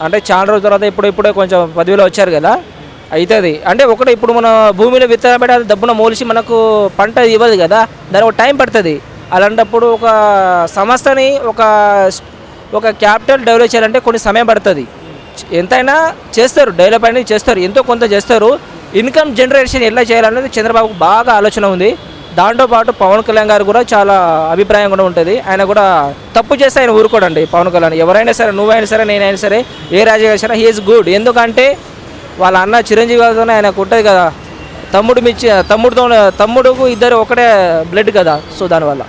అంటే చాలా రోజుల తర్వాత ఇప్పుడే కొంచెం పదవిలో వచ్చారు కదా, అవుతుంది. అంటే ఒకటి ఇప్పుడు మన భూమిలో విత్తనం పెట్టి అది దబ్బున మోలిసి మనకు పంట ఇవ్వదు కదా, దానికి ఒక టైం పడుతుంది. అలాంటప్పుడు ఒక సంస్థని ఒక క్యాపిటల్ డెవలప్ చేయాలంటే కొన్ని సమయం పడుతుంది. ఎంతైనా చేస్తారు, డెవలప్ అనేది చేస్తారు, ఎంతో కొంత చేస్తారు. ఇన్కమ్ జనరేషన్ ఎలా చేయాలనేది చంద్రబాబుకు బాగా ఆలోచన ఉంది. దాంతోపాటు పవన్ కళ్యాణ్ గారు కూడా చాలా అభిప్రాయం కూడా ఉంటుంది. ఆయన కూడా తప్పు చేస్తే ఆయన ఊరుకోడండి. పవన్ కళ్యాణ్ ఎవరైనా సరే, నువ్వైనా సరే, నేనైనా సరే, ఏ రాజకీయ సరే, హీఈస్ గుడ్. ఎందుకంటే వాళ్ళ అన్న చిరంజీవి గారితోనే ఆయనకు ఉంటుంది కదా, తమ్ముడుకు ఇద్దరు ఒకటే బ్లడ్ కదా. సో దానివల్ల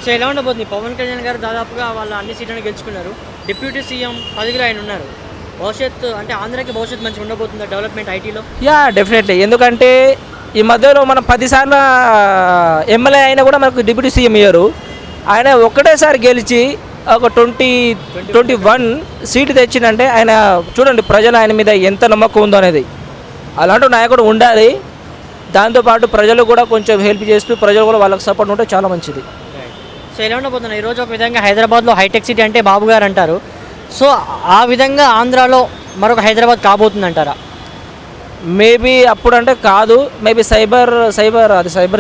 సో ఎలా ఉండబోతుంది? పవన్ కళ్యాణ్ గారు దాదాపుగా వాళ్ళ అన్ని సీట్లను గెలుచుకున్నారు. డిప్యూటీ సీఎం పదవిలో ఆయన ఉన్నారు. భవిష్యత్తు అంటే ఆంధ్రాకి భవిష్యత్తు మంచిగా ఉండబోతుందా డెవలప్మెంట్ ఐటీలో? Yeah, definitely. ఎందుకంటే ఈ మధ్యలో మనం 10 సార్లు ఎమ్మెల్యే అయినా కూడా మనకు డిప్యూటీ సీఎం ఇయ్యారు. ఆయన ఒక్కటేసారి గెలిచి ఒక 21 సీటు తెచ్చిందంటే ఆయన చూడండి, ప్రజలు ఆయన మీద ఎంత నమ్మకం ఉందో అనేది. అలాంటి నాయకుడు ఉండాలి. దాంతోపాటు ప్రజలు కూడా కొంచెం హెల్ప్ చేస్తూ ప్రజలు కూడా వాళ్ళకి సపోర్ట్ ఉంటే చాలా మంచిది. సో ఎలా ఉండబోతున్నా ఈరోజు ఒక విధంగా హైదరాబాద్లో హైటెక్ సిటీ అంటే బాబు గారు అంటారు. సో ఆ విధంగా ఆంధ్రాలో మరొక హైదరాబాద్ కాబోతుంది అంటారా? మేబీ అప్పుడు అంటే కాదు, మేబీ సైబర్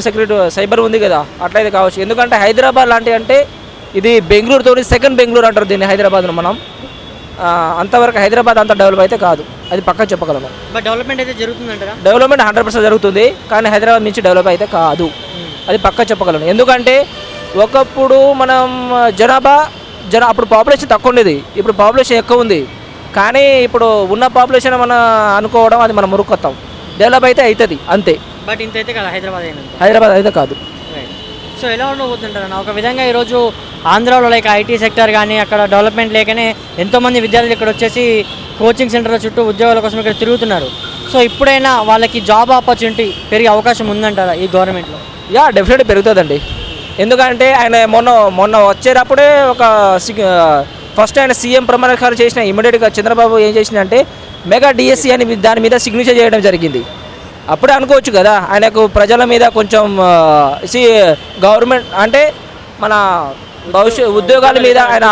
సెక్యూరిటీ సైబర్ ఉంది కదా, అట్లయితే కావచ్చు. ఎందుకంటే హైదరాబాద్ లాంటి అంటే ఇది బెంగళూరుతో సెకండ్ బెంగళూరు అంటారు దీన్ని హైదరాబాద్ను. మనం అంతవరకు హైదరాబాద్ అంత డెవలప్ అయితే కాదు, అది పక్కా చెప్పగలము. బట్ డెవలప్మెంట్ అయితే జరుగుతుందంటారా? డెవలప్మెంట్ 100% జరుగుతుంది, కానీ హైదరాబాద్ నుంచి డెవలప్ అయితే కాదు, అది పక్కా చెప్పగలను. ఎందుకంటే ఒకప్పుడు మనం అప్పుడు పాపులేషన్ తక్కువ ఉండేది, ఇప్పుడు పాపులేషన్ ఎక్కువ ఉంది. కానీ ఇప్పుడు ఉన్న పాపులేషన్ మనం అనుకోవడం అది మనం మురుకొత్తాం. డెవలప్ అయితే అవుతుంది అంతే, బట్ ఇంత అయితే కదా హైదరాబాద్ అయితే కాదు. సో ఎలా ఉండబోతుంటారు ఒక విధంగా ఈరోజు ఆంధ్రాలో లైక్ ఐటీ సెక్టర్ కానీ అక్కడ డెవలప్మెంట్ లేకనే ఎంతోమంది విద్యార్థులు ఇక్కడ వచ్చేసి కోచింగ్ సెంటర్ల చుట్టూ ఉద్యోగాల కోసం ఇక్కడ తిరుగుతున్నారు. సో ఇప్పుడైనా వాళ్ళకి జాబ్ ఆపర్చునిటీ పెరిగే అవకాశం ఉందంటారా ఈ గవర్నమెంట్లో? యా, డెఫినెట్లీ పెరుగుతుందండి. ఎందుకంటే ఆయన మొన్న వచ్చేటప్పుడే ఫస్ట్ ఆయన సీఎం ప్రమాణ చేసిన ఇమీడియట్గా చంద్రబాబు ఏం చేసిందంటే మెగా డిఎస్సి అని దాని మీద సిగ్నేచర్ చేయడం జరిగింది. అప్పుడే అనుకోవచ్చు కదా ఆయనకు ప్రజల మీద కొంచెం గవర్నమెంట్ అంటే మన ఉద్యోగాల మీద ఆయన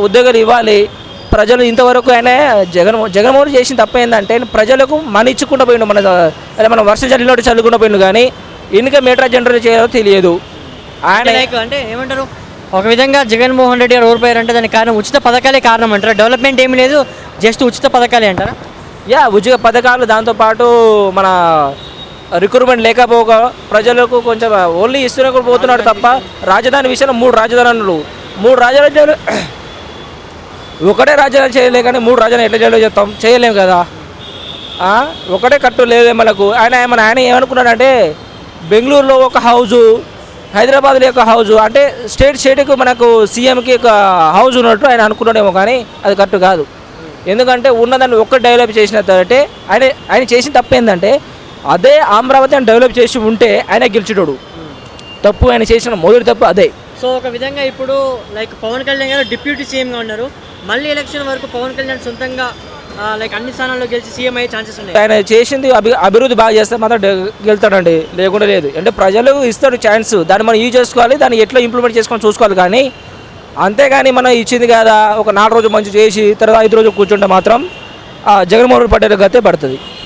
ఉద్యోగాలు ఇవ్వాలి. ప్రజలు ఇంతవరకు ఆయన జగన్మోహన్ చేసిన తప్ప ఏంటంటే ప్రజలకు మనీ ఇచ్చుకుంటూ పోయిండు. మనం వర్షం చల్లినట్టు చల్లుకుంటూ పోయిండు, కానీ ఇన్కమ్ ఎట్లా జనరేట్ చేయాలో తెలియదు. ఆయన అంటే ఏమంటారు, ఒక విధంగా జగన్మోహన్ రెడ్డి గారు ఓడిపోయారంటే దానికి కారణం ఉచిత పథకాలే కారణం అంటారా? డెవలప్మెంట్ ఏమీ లేదు, జస్ట్ ఉచిత పథకాలే అంటారా? యా, ఉచిత పథకాలు, దాంతోపాటు మన రిక్రూట్మెంట్ లేకపోగా ప్రజలకు కొంచెం ఓన్లీ ఇస్తూనే కూడా పోతున్నాడు తప్ప రాజధాని విషయంలో 3 రాజధానులు ఒకటే రాజధాని చేయలే, కానీ 3 రాజధాని ఎట్లా చేయాలో చెప్తాం, చేయలేము కదా. ఒకటే కట్టు లేదే మనకు. ఆయన ఏమనుకున్నాడంటే బెంగళూరులో ఒక హౌజు, హైదరాబాద్లో ఒక హౌజు, అంటే స్టేట్కి మనకు సీఎంకి ఒక హౌజ్ ఉన్నట్టు ఆయన అనుకున్నాడేమో, కానీ అది కరెక్ట్ కాదు. ఎందుకంటే ఉన్నదాన్ని ఒక్కటి డెవలప్ చేసినట్టే ఆయన చేసిన తప్పు ఏంటంటే అదే అమరావతి అని డెవలప్ చేసి ఉంటే ఆయన గెలిచేటోడు. తప్పు ఆయన చేసిన మొదటి తప్పు అదే. సో ఒక విధంగా ఇప్పుడు లైక్ పవన్ కళ్యాణ్ గారు డిప్యూటీ సీఎంగా ఉన్నారు. మళ్ళీ ఎలక్షన్ వరకు పవన్ కళ్యాణ్ సొంతంగా లైక్ అన్ని స్థానాల్లో గెలిచి సీఎం అయ్యే ఛాన్సెస్ ఉన్నాయి. ఆయన చేసింది అభివృద్ధి బాగా చేస్తే మాత్రం గెలుతాడండి, లేకుండా లేదు. అంటే ప్రజలు ఇస్తాడు ఛాన్స్, దాన్ని మనం యూజ్ చేసుకోవాలి, దాన్ని ఎట్లా ఇంప్లిమెంట్ చేసుకొని చూసుకోవాలి. కానీ అంతేగాని మనం ఇచ్చింది కదా ఒక 4 రోజులు మంచి చేసి తర్వాత 5 రోజులు కూర్చుంటే మాత్రం జగన్మోహన్ రెడ్డి పడ్డ గతే పడుతుంది.